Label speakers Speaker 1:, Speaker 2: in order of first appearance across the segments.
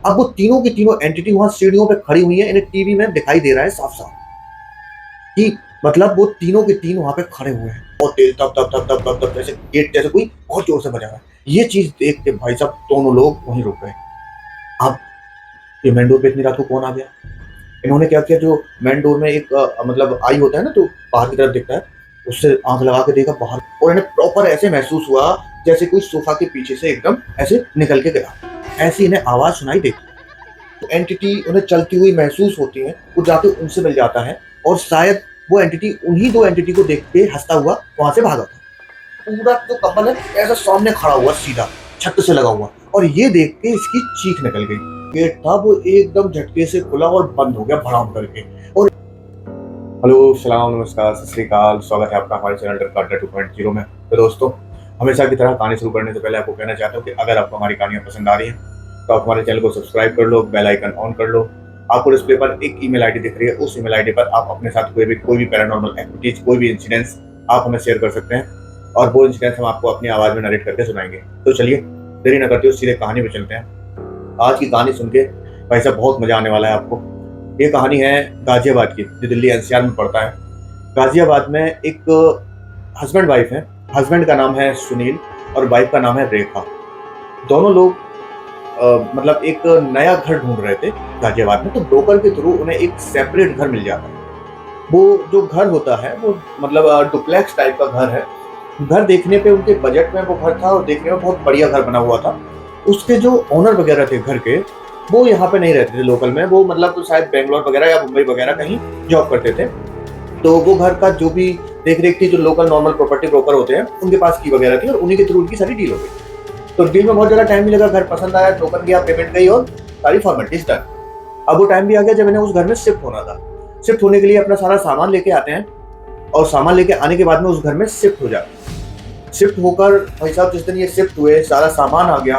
Speaker 1: अब वो तीनों की तीनों एंटिटी वहां सीढ़ियों पे खड़ी हुई है, इन्हें टीवी में दिखाई दे रहा है साफ साफ कि मतलब वो तीनों के तीन वहां पे खड़े हुए हैं और तेज तब तब तब तब तब तब जैसे गेट जैसे कोई बहुत जोर से बजा रहा है। ये चीज देख के भाई साहब दोनों लोग वहीं रुक गए। अब ये मेन डोर पे इतनी रात को कौन आ गया? इन्होंने क्या किया, जो मेन डोर में एक मतलब आई होता है ना, तो बाहर की तरफ दिखता है, उससे आंख लगा के देखा बाहर, और इन्हें प्रॉपर ऐसे महसूस हुआ जैसे कोई सोफा के पीछे से एकदम ऐसे निकल के गया। ऐसी इन्हें आवाज सुनाई देती, तो एंटिटी उन्हें चलती हुई महसूस होती है, वो जाके उनसे मिल जाता है और शायद वो एंटिटी उन्हीं दो एंटिटी को देख के हंसता हुआ वहां से भागा था। पूरा जो कपल है ऐसा सामने खड़ा हुआ सीधा छत से लगा हुआ, और ये देख के इसकी चीख निकल गई। गेट था वो एकदम झटके से खुला और बंद हो गया भड़ाम करके। और हेलो, सलाम, नमस्कार, सत श्री अकाल, स्वागत है आपका हमारे चैनल डरकाटा 2.0 में। तो दोस्तों, हमेशा की तरह कहानी शुरू करने से पहले आपको कहना चाहता हूँ कि अगर आपको हमारी कहानियां पसंद आ रही हैं तो आप हमारे चैनल को सब्सक्राइब कर लो, बेल आइकन ऑन कर लो। आपको डिस्प्ले पर एक ईमेल आईडी दिख रही है, उस ईमेल आईडी पर आप अपने साथ कोई भी पैरानॉर्मल एक्टिविटीज, कोई भी इंसिडेंट्स आप हमें शेयर कर सकते हैं, और वो इंसिडेंट्स हम आपको अपनी आवाज में नरेट करके सुनाएंगे। तो चलिए देरी न करते हुए सीधे कहानी पे चलते हैं। आज की कहानी सुन के भाई साहब बहुत मजा आने वाला है आपको। ये कहानी है गाजियाबाद की, जो दिल्ली एनसीआर में पड़ता है। गाजियाबाद में एक हस्बैंड वाइफ है। हस्बैंड का नाम है सुनील और वाइफ का नाम है रेखा। दोनों लोग मतलब एक नया घर ढूंढ रहे थे गाजियाबाद में, तो ब्रोकर के थ्रू उन्हें एक सेपरेट घर मिल जाता है। वो जो घर होता है वो मतलब डुप्लेक्स टाइप का घर है। घर देखने पे उनके बजट में वो घर था और देखने में बहुत बढ़िया घर बना हुआ था। उसके जो ओनर वगैरह थे घर के, वो यहाँ पे नहीं रहते थे लोकल में, वो मतलब तो शायद बेंगलोर वगैरह या मुंबई वगैरह कहीं जॉब करते थे। तो वो घर का जो भी देख रेख थी, जो लोकल नॉर्मल प्रॉपर्टी ब्रोकर होते हैं उनके पास की वगैरह थी, और उन्हीं के थ्रू उनकी सारी डील हो गई। तो डील में बहुत ज़्यादा टाइम भी लगा, घर पसंद आया, टोकन गया, पेमेंट गई और सारी फॉर्मेलिटीज डन। अब वो टाइम भी आ गया जब इन्हें उस घर में शिफ्ट होना था। शिफ्ट होने के लिए अपना सारा सामान लेके आते हैं, और सामान लेके आने के बाद में उस घर में शिफ्ट हो जाते हैं। शिफ्ट होकर भाई साहब जिस दिन ये शिफ्ट हुए, सारा सामान आ गया,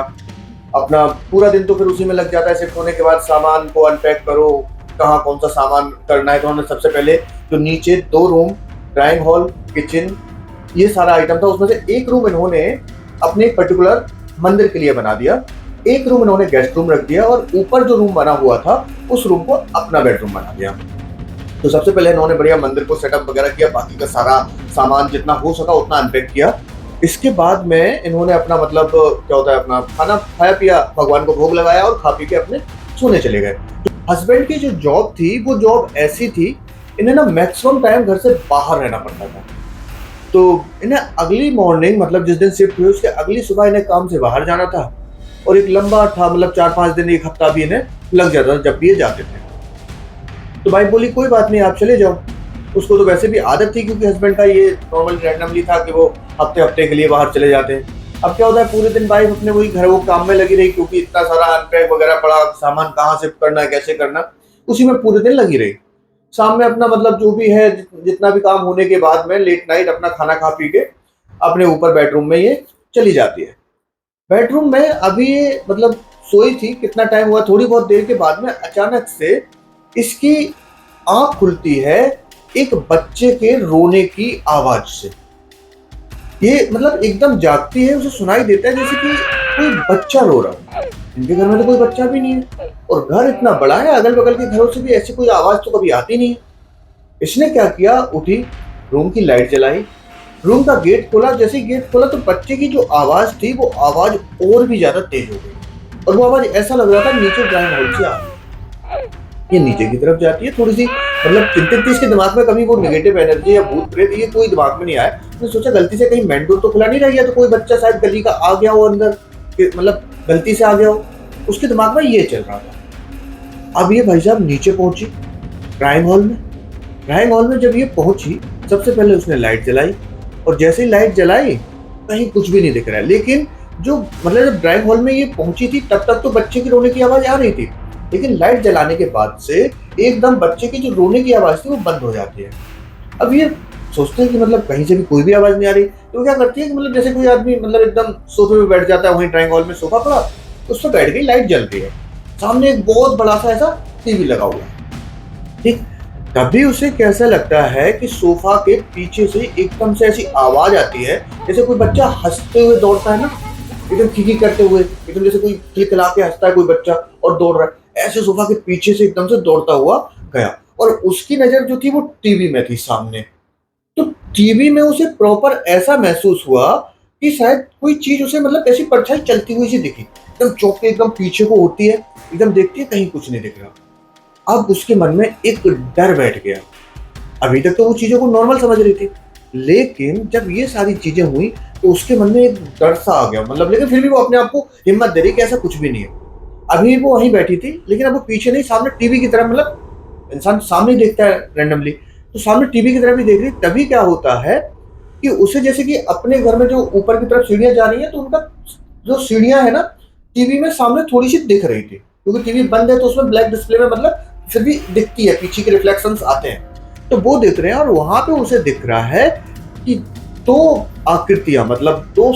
Speaker 1: अपना पूरा दिन तो फिर उसी में लग जाता है। शिफ्ट होने के बाद सामान को अनपैक करो, कहाँ कौन सा सामान करना है। तो उन्होंने सबसे पहले जो नीचे 2 रूम, ड्राइंग हॉल, किचन, ये सारा आइटम था, उसमें से एक रूम इन्होंने अपने पर्टिकुलर मंदिर के लिए बना दिया, एक रूम इन्होंने गेस्ट रूम रख दिया, और ऊपर जो रूम बना हुआ था उस रूम को अपना बेडरूम बना दिया। तो सबसे पहले इन्होंने बढ़िया मंदिर को सेटअप वगैरह किया, बाकी का सारा सामान जितना हो सका उतना अनपैक किया। इसके बाद में इन्होंने अपना मतलब क्या होता है, अपना खाना खाया पिया, भगवान को भोग लगाया और खा पी के अपने सोने चले गए। हस्बैंड की जो जॉब थी वो जॉब ऐसी थी, इन्हें ना मैक्सिमम टाइम घर से बाहर रहना पड़ता था। तो इन्हें अगली मॉर्निंग मतलब जिस दिन शिफ्ट हुई उसके अगली सुबह इन्हें काम से बाहर जाना था, और एक लंबा था मतलब 4-5 दिन, एक हफ्ता भी इन्हें लग जाता था जब भी ये जाते थे। तो भाई बोली कोई बात नहीं, आप चले जाओ। उसको तो वैसे भी आदत थी, क्योंकि हस्बैंड का ये नॉर्मल रैंडमली था कि वो हफ्ते हफ्ते के लिए बाहर चले जाते हैं। अब क्या होता है, पूरे दिन वाइफ अपने वही घर वो काम में लगी रही, क्योंकि इतना सारा अनपैक वगैरह पड़ा, सामान कहाँ शिफ्ट करना है, कैसे करना, उसी में पूरे दिन लगी रही। शाम में अपना मतलब जो भी है, जितना भी काम होने के बाद में लेट नाइट अपना खाना खा पी के अपने ऊपर बेडरूम में ये चली जाती है। बेडरूम में अभी ये मतलब सोई थी, कितना टाइम हुआ, थोड़ी बहुत देर के बाद में अचानक से इसकी आंख खुलती है एक बच्चे के रोने की आवाज से। ये मतलब एकदम जागती है, उसे सुनाई देता है जैसे कि कोई बच्चा रो रहा है। इनके घर में तो कोई बच्चा भी नहीं है, और घर इतना बड़ा है, अगल बगल के घरों से भी ऐसी कोई आवाज तो कभी आती नहीं है। इसने क्या किया, उठी, रूम की लाइट जलाई, रूम का गेट खोला। जैसे ही गेट खोला तो बच्चे की जो आवाज थी वो आवाज और भी ज्यादा तेज हो गई, और वो आवाज ऐसा लग रहा था नीचे ड्राइंग हॉल से आ रही। ये नीचे की तरफ जाती है, थोड़ी सी मतलब चिंतित थी, इसके दिमाग में कभी वो नेगेटिव एनर्जी या भूत प्रेत ये कोई दिमाग में नहीं आया। उसने सोचा गलती से कहीं मेन डोर तो खुला नहीं रह गया, तो कोई बच्चा शायद गली का आ गया हो अंदर, मतलब गलती से आ गया हो, उसके दिमाग में ये चल रहा था। अब ये भाई साहब नीचे पहुंची ड्राइंग हॉल में। ड्राइंग हॉल में जब ये पहुंची, सबसे पहले उसने लाइट जलाई, और जैसे ही लाइट जलाई कहीं कुछ भी नहीं दिख रहा है। लेकिन जो मतलब जब ड्राइंग हॉल में ये पहुंची थी तब तक तो बच्चे की रोने की आवाज आ रही थी, लेकिन लाइट जलाने के बाद से एकदम बच्चे की जो रोने की आवाज थी वो बंद हो जाती है। अब ये सोचते हैं कि मतलब कहीं से भी कोई भी आवाज नहीं आ रही, तो क्या करती है कि मतलब जैसे कोई आदमी मतलब एकदम सोफे पे बैठ जाता है, वहीं ड्राइंग हॉल में सोफा पड़ा, उस पर बैठ गई, लाइट जल रही है, सामने एक बहुत बड़ा सा ऐसा टीवी लगा हुआ है, ठीक। तभी उसे कैसा लगता है कि सोफा के पीछे से एकदम से ऐसी आवाज आती है जैसे कोई बच्चा हंसते हुए दौड़ता है ना, एकदम खिखी करते हुए, एकदम जैसे कोई खिलखिला के हंसता है कोई बच्चा और दौड़ रहा है, ऐसे सोफा के पीछे से एकदम से दौड़ता हुआ गया। और उसकी नजर जो थी वो टीवी में थी सामने। तो टीवी में उसे प्रॉपर ऐसा महसूस हुआ कि शायद कोई चीज उसे मतलब ऐसी परछाई चलती हुई सी दिखी, एकदम चौंक के एकदम पीछे को होती है, एकदम देखती है कहीं कुछ नहीं दिख रहा। अब उसके मन में एक डर बैठ गया। अभी तक तो वो चीजों को नॉर्मल समझ रही थी, लेकिन जब ये सारी चीजें हुई तो उसके मन में एक डर सा आ गया, मतलब लेकिन फिर भी वो अपने आप को हिम्मत दे रही कि ऐसा कुछ भी नहीं है। अभी वो वहीं बैठी थी, लेकिन अब वो पीछे नहीं, सामने टीवी की तरफ, मतलब इंसान सामने देखता है रैंडमली, तो सामने टीवी की तरफ ही देख रही। तभी क्या होता है कि उसे जैसे कि अपने घर में जो ऊपर की तरफ सीढ़ियां जा रही हैं, तो उनका जो सीढ़ियां है ना, टीवी में सामने थोड़ी सी दिख रही थी, क्योंकि टीवी बंद है तो उसमें ब्लैक डिस्प्ले में मतलब फिर भी दिखती है, पीछे के रिफ्लेक्शंस आते हैं, तो वो दिख रहे हैं। और वहां पे उसे दिख रहा है कि दो आकृतियां, मतलब दो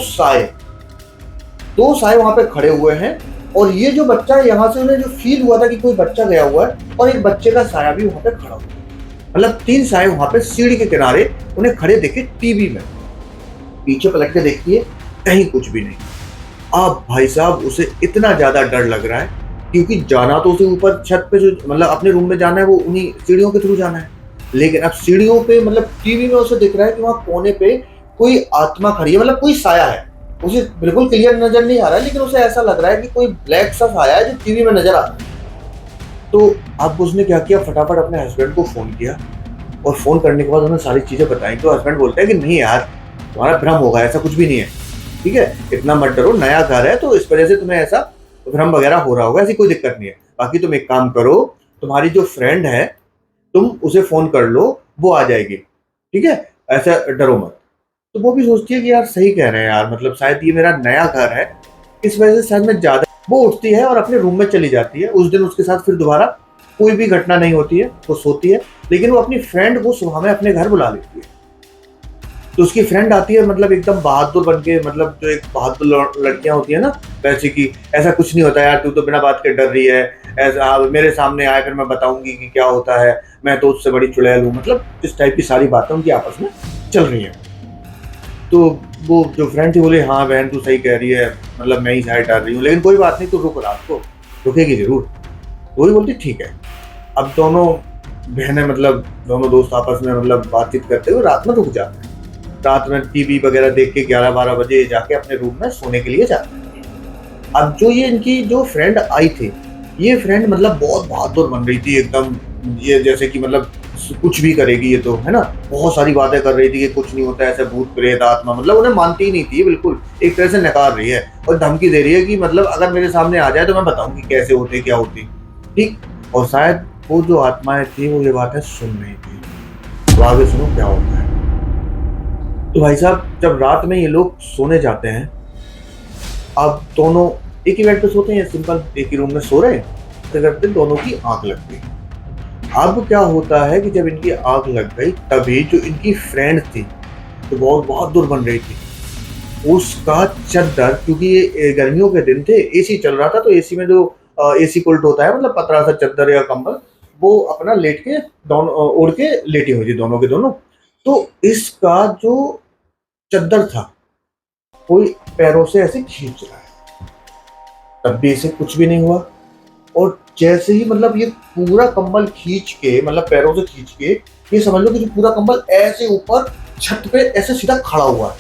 Speaker 1: साए वहां पे खड़े हुए हैं। और ये जो बच्चा है, यहाँ से उन्हें जो फील हुआ था कि कोई बच्चा गया हुआ है, और एक बच्चे का साया भी वहां पे खड़ा हुआ है, मतलब 3 साए वहां पे सीढ़ी के किनारे उन्हें खड़े देखे टीवी में। पीछे पलट के देखती है, कहीं कुछ भी नहीं। अब भाई साहब उसे इतना ज्यादा डर लग रहा है, क्योंकि जाना तो उसे ऊपर छत पे, जो मतलब अपने रूम में जाना है, वो उन्हीं सीढ़ियों के थ्रू जाना है। लेकिन अब सीढ़ियों पे, मतलब टीवी में उसे दिख रहा है कि वहां कोने पे कोई आत्मा खड़ी है, मतलब कोई साया है। उसे बिल्कुल क्लियर नजर नहीं आ रहा है, लेकिन उसे ऐसा लग रहा है कि कोई ब्लैक सा साया है जो टीवी में नजर आ रहा है। तो अब उसने क्या किया, फटाफट अपने हस्बैंड को फोन किया, और फोन करने के बाद उन्होंने सारी चीजें बताई। तो हस्बैंड बोलते हैं कि नहीं यार, तुम्हारा भ्रम होगा, ऐसा कुछ भी नहीं है, ठीक है, इतना मत डरो, नया घर है तो इस वजह से तुम्हें ऐसा भ्रम वगैरह हो रहा होगा, ऐसी कोई दिक्कत नहीं है। बाकी तुम एक काम करो, तुम्हारी जो फ्रेंड है तुम उसे फोन कर लो, वो आ जाएगी, ठीक है, ऐसा डरो मत। तो वो भी सोचती है कि यार सही कह रहे हैं यार, मतलब शायद ये मेरा नया घर है, इस वजह से शायद मैं ज्यादा। वो उठती है और अपने रूम में चली जाती है। उस दिन उसके साथ फिर दोबारा कोई भी घटना नहीं होती है, वो सोती है। लेकिन वो अपनी फ्रेंड को सुबह में अपने घर बुला लेती है। तो उसकी फ्रेंड आती है, मतलब एकदम बहादुर बन के, मतलब जो एक बहादुर लड़कियां होती है ना वैसे की, ऐसा कुछ नहीं होता यार, तू तो बिना बात के डर रही है, ऐसा मेरे सामने आए फिर मैं बताऊंगी कि क्या होता है, मैं तो उससे बड़ी चुड़ैल हूँ, मतलब इस टाइप की सारी बातें उनकी आपस में चल रही हैं। तो वो जो फ्रेंड थी बोले, हाँ बहन तू सही कह रही है, मतलब मैं ही शायद डर रही हूँ, लेकिन कोई बात नहीं, तू रुक रात को, रुकेगी जरूर। वही बोलती ठीक है। अब दोनों बहनें, मतलब दोनों दोस्त आपस में मतलब बातचीत करते हुए रात में रुक जाते हैं। रात में टीवी वगैरह देख के 11-12 बजे जाके अपने रूम में सोने के लिए जाते हैं। अब जो ये इनकी जो फ्रेंड आई थी, ये फ्रेंड मतलब बहुत बहादुर बन रही थी एकदम, ये जैसे कि मतलब कुछ भी करेगी ये तो, है ना, बहुत सारी बातें कर रही थी कि कुछ नहीं होता ऐसे भूत प्रेत आत्मा, मतलब उन्हें मानती ही नहीं थी बिल्कुल, एक तरह से नकार रही है और धमकी दे रही है कि मतलब अगर मेरे सामने आ जाए तो मैं बताऊंगी कैसे होते क्या होती, ठीक। और शायद वो जो आत्माएं थी वो ये बातें सुन रही थी। तो आगे सुनो क्या होता है। तो भाई साहब जब रात में ये लोग सोने जाते हैं, अब दोनों एक ही बेड पे सोते हैं, सिंपल एक ही रूम में सो रहे हैं, तो करते दोनों की आंख लग गई। अब क्या होता है कि जब इनकी आंख लग गई, तभी जो इनकी फ्रेंड थी, तो बहुत बहादुर बन रही थी, उसका चद्दर, क्योंकि ये गर्मियों के दिन थे, एसी चल रहा था, तो एसी में जो एसी कुल्ट होता है, मतलब पतला सा चद्दर या कंबल, वो अपना लेट के दोनों ओढ़ के लेटी हुई थी दोनों के दोनों। तो इसका जो चद्दर था कोई पैरों से ऐसे खींच रहा है, तब भी इसे कुछ भी नहीं हुआ। और जैसे ही मतलब ये पूरा कंबल खींच के, मतलब पैरों से खींच के, ये समझ लो कि जो पूरा कंबल ऐसे ऊपर छत पे ऐसे सीधा खड़ा हुआ है।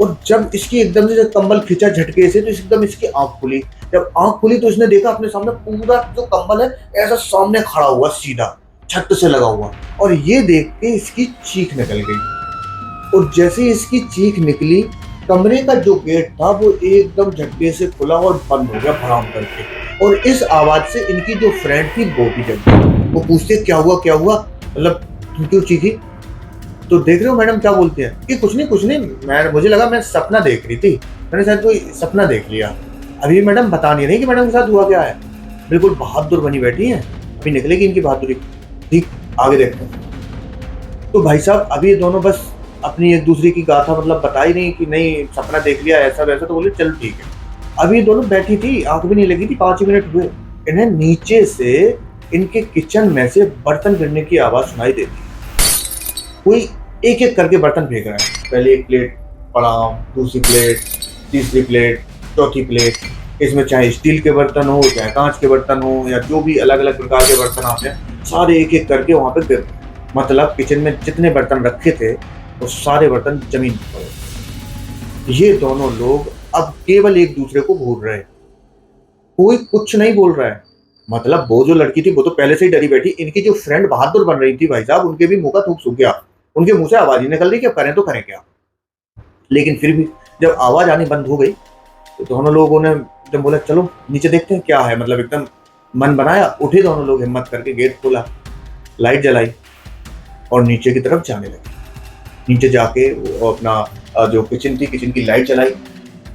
Speaker 1: और जब इसकी एकदम से जब कंबल खींचा झटके से, तो एकदम इसकी आंख खुली। जब आंख खुली तो इसने देखा अपने सामने पूरा जो कंबल है ऐसा सामने खड़ा हुआ, सीधा छत से लगा हुआ। और ये देख के इसकी चीख निकल गई। और जैसे इसकी चीख निकली, कमरे का जो गेट था वो एकदम झटके से खुला और बंद हो गया भड़ाम करके। और इस आवाज से इनकी जो फ्रेंड थी वो भी जग गई। वो पूछते क्या हुआ, मतलब तुम क्यों चीखी। तो देख रहे हो मैडम क्या बोलते हैं कि कुछ नहीं, मुझे लगा मैं सपना देख रही थी, मैंने शायद कोई सपना देख लिया। अभी मैडम बता नहीं रही कि मैडम के साथ हुआ क्या है, बिल्कुल बहादुर बनी बैठी हैं, अभी निकलेगी इनकी बहादुरी, ठीक, आगे देखते हैं। तो भाई साहब अभी ये दोनों बस अपनी एक दूसरे की गाथा मतलब बता ही नहीं कि नहीं सपना देख लिया ऐसा वैसा, तो बोले चल ठीक है। अभी ये दोनों बैठी थी, आंख भी नहीं लगी थी, 5 मिनट हुए, इन्हें नीचे से इनके किचन में से बर्तन गिरने की आवाज सुनाई देती है। कोई एक एक करके बर्तन फेंक रहा है, पहले एक प्लेट पड़ा, दूसरी प्लेट, तीसरी प्लेट, चौथी प्लेट, इसमें चाहे स्टील के बर्तन हो, चाहे कांच के बर्तन हो, या जो भी अलग अलग प्रकार के बर्तन आते हैं, सारे एक एक करके वहां पे गिर गए। मतलब किचन में जितने बर्तन रखे थे वो सारे बर्तन जमीन पर पड़े। ये दोनों लोग अब केवल एक दूसरे को घूर रहे हैं, कोई कुछ नहीं बोल रहा है। मतलब वो जो लड़की थी वो तो पहले से ही डरी बैठी, इनकी जो फ्रेंड बहादुर बन रही थी भाई साहब, उनके भी मुंह का थूक सूख गया, उनके मुंह से आवाज ही निकल रही कि अब करें तो करें क्या। लेकिन फिर भी जब आवाज आनी बंद हो गई तो दोनों लोगों ने जब बोला चलो नीचे देखते हैं क्या है, मतलब एकदम मन बनाया, उठे दोनों लोग, हिम्मत करके गेट खोला, लाइट जलाई और नीचे की तरफ जाने लगे। नीचे जाके वो अपना जो किचन थी, किचन की लाइट जलाई,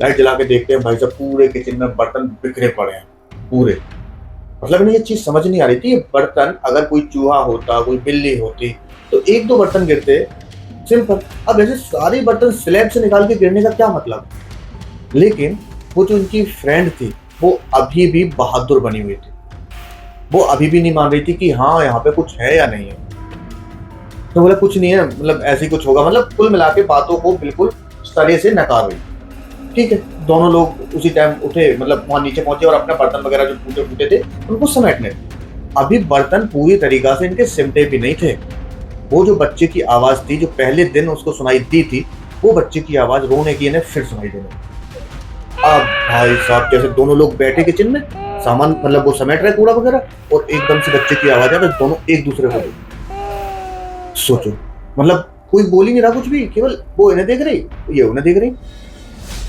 Speaker 1: लाइट जला के देखते हैं भाई साहब पूरे किचन में बर्तन बिखरे पड़े हैं पूरे। मतलब इन्हें ये चीज समझ नहीं आ रही थी, ये बर्तन अगर कोई चूहा होता, कोई बिल्ली होती तो एक दो बर्तन गिरते, सिंपल। अब ऐसे सारे बर्तन स्लैब से निकाल के गिरने का क्या मतलब। लेकिन वो जो इनकी फ्रेंड थी वो अभी भी बहादुर बनी हुई थी, वो अभी भी नहीं मान रही थी कि हाँ यहाँ पे कुछ है या नहीं है। तो बोला कुछ नहीं है, मतलब ऐसे ही कुछ होगा, मतलब कुल मिला के बातों को बिल्कुल सरे से नकार रही। ठीक है, दोनों लोग उसी टाइम उठे, मतलब वहां नीचे पहुंचे और अपना बर्तन वगैरह जो टूटे फूटे थे उनको समेटने। अभी बर्तन पूरी तरीका से इनके सिमटे भी नहीं थे। वो जो बच्चे की आवाज थी जो पहले दिन उसको सुनाई दी थी, वो बच्चे की आवाज रोने की इन्हें फिर सुनाई देने लगी। अब भाई साहब जैसे दोनों लोग बैठे किचन में, सामान मतलब वो समेट रहे कूड़ा वगैरह, और एकदम से बच्चे की आवाज है, बस दोनों एक दूसरे को देख। सोचो, मतलब कोई बोल ही नहीं रहा कुछ भी, केवल वो इन्हें देख रही, ये उन्हें देख रही।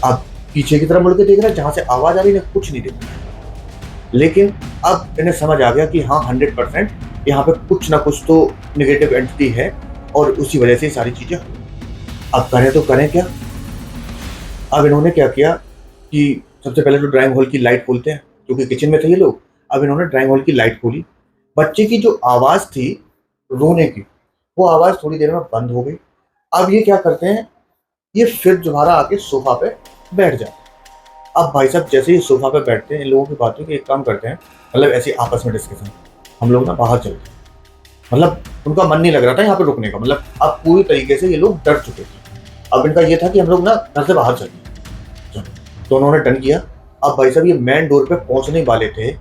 Speaker 1: अब पीछे की तरफ मुड़ के देख रहा है, जहां से आवाज आ रही, इन्हें कुछ नहीं देख रहा। लेकिन अब इन्हें समझ आ गया कि हाँ 100% यहाँ पे कुछ ना कुछ तो नेगेटिव एंटिटी है और उसी वजह से सारी चीजें। अब करें तो करें क्या। अब इन्होंने क्या किया कि सबसे पहले तो ड्राइंग हॉल की लाइट खोलते हैं, क्योंकि किचन में थे ये लोग। अब इन्होंने ड्राइंग हॉल की लाइट खोली, बच्चे की जो आवाज थी रोने की, वो आवाज थोड़ी देर में बंद हो गई। अब ये क्या करते हैं, ये फिर दोबारा आके सोफा पे बैठ जाते हैं। अब भाई साहब जैसे ही सोफा पे बैठते हैं, इन लोगों की बात है कि एक काम करते हैं, मतलब ऐसे आपस में डिस्कशन, हम लोग ना बाहर चलते हैं। मतलब उनका मन नहीं लग रहा था यहाँ पे रुकने का, मतलब अब पूरी तरीके से ये लोग डर चुके थे। अब इनका ये था कि हम लोग ना घर से बाहर चलते हैं। तो उन्होंने डन किया। अब भाई साहब ये मेन डोर पे पहुंचने वाले थे,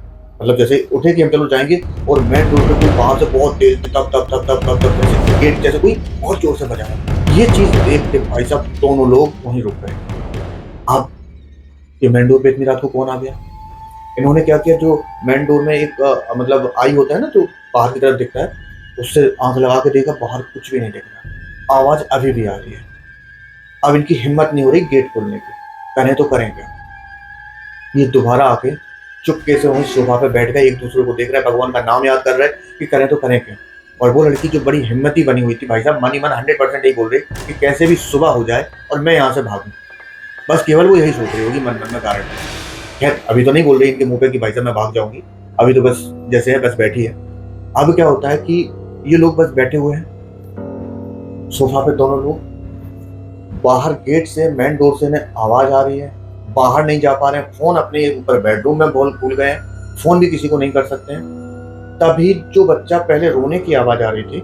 Speaker 1: मतलब जैसे उठे कि हम चलो जाएंगे, और मेन डोर पे कोई बाहर से बहुत तेज तब तब तब तब तब तब जैसे गेट जैसे कोई बहुत जोर से बजा रहा। ये चीज देख के भाई साहब दोनों लोग वहीं रुक गए। अब ये मेन डोर पे इतनी रात को कौन आ गया। इन्होंने क्या किया, जो मेन डोर में एक मतलब आई होता है ना, तो बाहर की तरफ दिखता है, उससे आंख लगा के देखा, बाहर कुछ भी नहीं दिख रहा, आवाज अभी भी आ रही है। अब इनकी हिम्मत नहीं हो रही गेट खोलने की, करें तो करें क्या। ये दोबारा आके चुपके से वहीं सोफा पे बैठ गए, एक दूसरे को देख रहा है, भगवान का नाम याद कर रहा है कि करें तो करें क्या। और वो लड़की जो बड़ी हिम्मती बनी हुई थी भाई साहब, मन ही मन 100% यही बोल रही कि कैसे भी सुबह हो जाए और मैं यहाँ से भागूं। बस केवल वो यही सोच रही होगी मन मन में कारण। खैर अभी तो नहीं बोल रही इनके मुंह पे कि भाई साहब मैं भाग जाऊंगी, अभी तो बस जैसे है बस बैठी है। अब क्या होता है कि ये लोग बस बैठे हुए हैं सोफा पे, दोनों लोग। बाहर गेट से, मेन डोर से इन्हें आवाज आ रही है, बाहर नहीं जा पा रहे हैं। फोन अपने ऊपर बेडरूम में भूल गए हैं, फोन भी किसी को नहीं कर सकते हैं। तभी जो बच्चा पहले रोने की आवाज आ रही थी,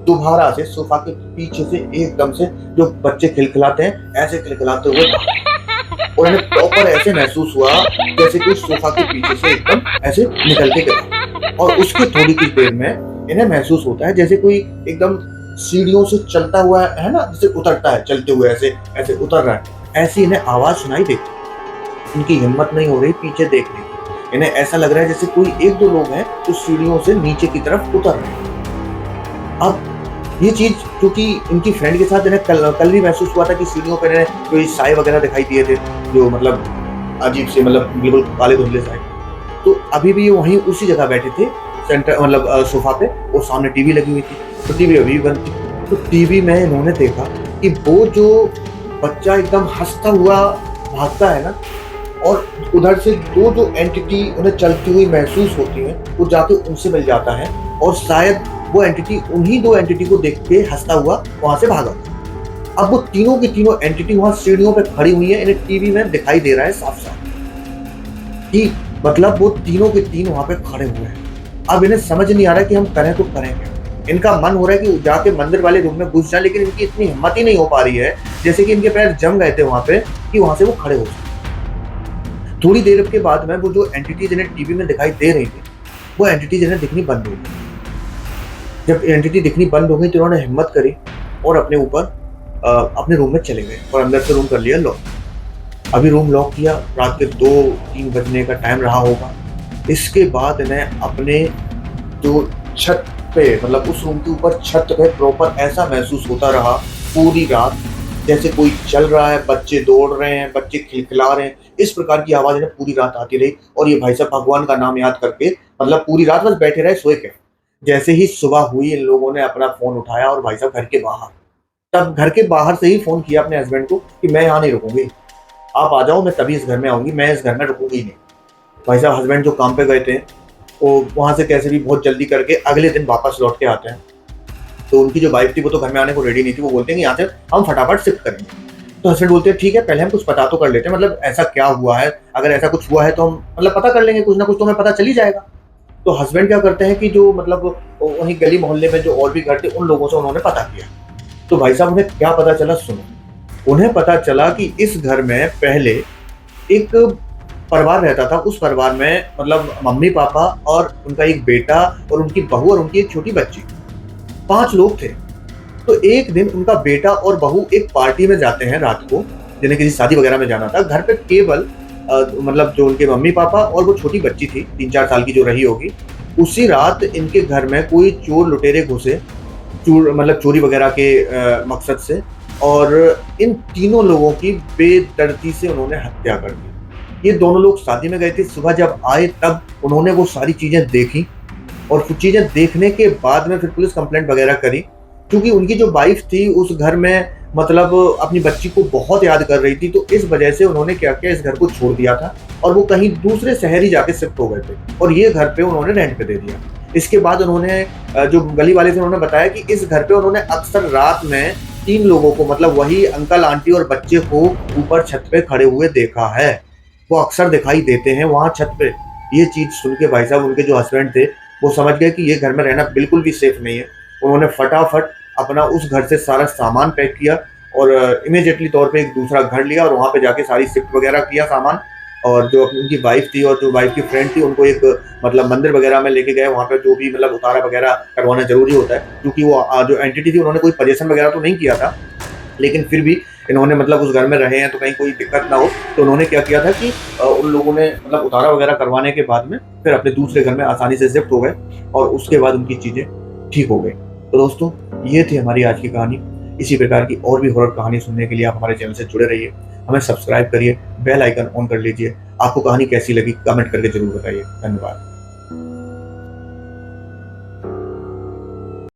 Speaker 1: दोबारा से सोफा के पीछे से एकदम से, जो बच्चे खिलखिलाते हैं ऐसे खिलखिलाते हुए, और इन्हें प्रॉपर ऐसे महसूस हुआ जैसे कोई सोफा के पीछे से एकदम ऐसे निकल के गया। और उसके थोड़ी की देर में इन्हें महसूस होता है जैसे कोई एकदम सीढ़ियों से चलता हुआ है ना, जैसे उतरता है चलते हुए, ऐसे ऐसे उतर रहा है, ऐसी इन्हें आवाज सुनाई देती। इनकी हिम्मत नहीं हो रही पीछे देखने की, इन्हें ऐसा लग रहा है जैसे कोई एक दो लोग हैं जो सीढ़ियों से नीचे की तरफ उतर रहे हैं। अब ये चीज क्योंकि इनकी फ्रेंड के साथ इन्हें कल भी महसूस हुआ था कि सीढ़ियों पर इन्हें कोई साए वगैरह दिखाई दिए थे, जो मतलब अजीब से, मतलब बिल्कुल काले धुंधले साए। तो अभी भी ये वहीं उसी जगह बैठे थे, सेंटर मतलब सोफा पे, और सामने टीवी लगी हुई थी, तो टीवी अभी भी बंद थी। तो टीवी में इन्होंने देखा कि वो जो बच्चा एकदम हंसता हुआ भागता है ना, और उधर से दो जो एंटिटी उन्हें चलती हुई महसूस होती है, वो जाके उनसे मिल जाता है, और शायद वो एंटिटी उन्हीं दो एंटिटी को देख के हंसता हुआ वहां से भागा। अब वो तीनों की तीनों एंटिटी वहां सीढ़ियों पे खड़ी हुई है, इन्हें टीवी में दिखाई दे रहा है साफ साफ कि मतलब वो तीनों के तीन वहां पे खड़े हुए हैं। अब इन्हें समझ नहीं आ रहा कि हम करें तो करें क्या। इनका मन हो रहा है कि जाके मंदिर वाले रूम में घुस जाए, लेकिन इनकी इतनी हिम्मत ही नहीं हो पा रही है, जैसे कि इनके पैर जम गए थे वहां पे, कि वहां से वो खड़े हो जाए। थोड़ी देर के बाद में वो जो एंटिटी जिन्हें टीवी में दिखाई दे रही थी, वो एंटिटी जिन्हें दिखनी बंद हो गई। जब एंटिटी दिखनी बंद हो गई तो उन्होंने हिम्मत करी और अपने ऊपर अपने रूम में चले गए और अंदर से रूम कर लिया लॉक। अभी रूम लॉक किया, रात के 2-3 बजने का टाइम रहा होगा। इसके बाद इन्हें अपने जो छत पे, मतलब उस रूम के ऊपर छत पे प्रॉपर ऐसा महसूस होता रहा पूरी रात, जैसे कोई चल रहा है, बच्चे दौड़ रहे हैं, बच्चे खिलखिला रहे हैं, इस प्रकार की आवाज़ इन्हें पूरी रात आती रही। और ये भाई साहब भगवान का नाम याद करके मतलब पूरी रात बस बैठे रहे, सोए के। जैसे ही सुबह हुई, इन लोगों ने अपना फ़ोन उठाया और भाई साहब घर के बाहर, तब घर के बाहर से ही फ़ोन किया अपने हस्बैंड को कि मैं यहाँ नहीं रुकूंगी, आप आ जाओ, मैं तभी इस घर में आऊँगी, मैं इस घर में रुकूंगी ही नहीं। भाई साहब हस्बैंड जो काम पे गए थे, वो वहाँ से कैसे भी बहुत जल्दी करके अगले दिन वापस लौट के आते हैं। तो उनकी जो वाइफ थी वो तो घर में आने को रेडी नहीं थी, वो बोलते हैं कि यहाँ से हम फटाफट शिफ्ट करेंगे। तो हस्बैंड बोलते हैं ठीक है, पहले हम कुछ पता तो कर लेते हैं, मतलब ऐसा क्या हुआ है, अगर ऐसा कुछ हुआ है तो हम मतलब पता कर लेंगे, कुछ ना कुछ तो हमें पता चल ही जाएगा। तो हस्बैंड क्या करते हैं कि जो मतलब वहीं गली मोहल्ले में जो और भी घर थे, उन लोगों से उन्होंने पता किया। तो भाई साहब उन्हें क्या पता चला, सुनो। उन्हें पता चला कि इस घर में पहले एक परिवार रहता था। उस परिवार में मतलब मम्मी पापा और उनका एक बेटा और उनकी बहू और उनकी एक छोटी बच्ची, 5 लोग थे। तो एक दिन उनका बेटा और बहू एक पार्टी में जाते हैं रात को, जिन्हें किसी शादी वगैरह में जाना था। घर पे केवल मतलब जो उनके मम्मी पापा और वो छोटी बच्ची थी 3-4 साल की जो रही होगी। उसी रात इनके घर में कोई चोर लुटेरे घुसे, मतलब चोरी वगैरह के मकसद से, और इन तीनों लोगों की बेदर्दी से उन्होंने हत्या कर दी। ये दोनों लोग शादी में गए थे, सुबह जब आए तब उन्होंने वो सारी चीज़ें देखी और कुछ चीज़ें देखने के बाद में फिर पुलिस कंप्लेंट वगैरह करी। क्योंकि उनकी जो वाइफ थी उस घर में मतलब अपनी बच्ची को बहुत याद कर रही थी, तो इस वजह से उन्होंने क्या किया, इस घर को छोड़ दिया था और वो कहीं दूसरे शहर ही जाके शिफ्ट हो गए थे और ये घर पे उन्होंने रेंट पे दे दिया। इसके बाद उन्होंने जो गली वाले थे उन्होंने बताया कि इस घर पे उन्होंने अक्सर रात में 3 लोगों को, मतलब वही अंकल आंटी और बच्चे को ऊपर छत पे खड़े हुए देखा है। वो अक्सर दिखाई देते हैं वहाँ छत पे। ये चीज़ सुन के भाई साहब उनके जो हस्बैंड थे वो समझ गए कि ये घर में रहना बिल्कुल भी सेफ नहीं है। उन्होंने फटाफट अपना उस घर से सारा सामान पैक किया और इमीडिएटली तौर पे एक दूसरा घर लिया और वहाँ पे जाके सारी शिफ्ट वगैरह किया सामान। और जो उनकी वाइफ थी और जो वाइफ की फ्रेंड थी उनको एक मतलब मंदिर वगैरह में लेके गए। वहाँ पे जो भी मतलब उतारा वगैरह करवाना जरूरी होता है, क्योंकि वो जो एंटिटी थी उन्होंने कोई पजेशन वगैरह तो नहीं किया था, लेकिन फिर भी इन्होंने मतलब उस घर में रहे हैं तो कहीं कोई दिक्कत ना हो। तो उन्होंने क्या किया था कि उन लोगों ने मतलब उतारा वगैरह करवाने के बाद में फिर अपने दूसरे घर में आसानी से शिफ्ट हो गए और उसके बाद उनकी चीज़ें ठीक हो गई। तो दोस्तों ये थी हमारी आज की कहानी। इसी प्रकार की और भी हॉरर कहानी सुनने के लिए आप हमारे चैनल से जुड़े रहिए, हमें सब्सक्राइब करिए, बेल आइकन ऑन कर लीजिए। आपको कहानी कैसी लगी कमेंट करके जरूर बताइए। धन्यवाद।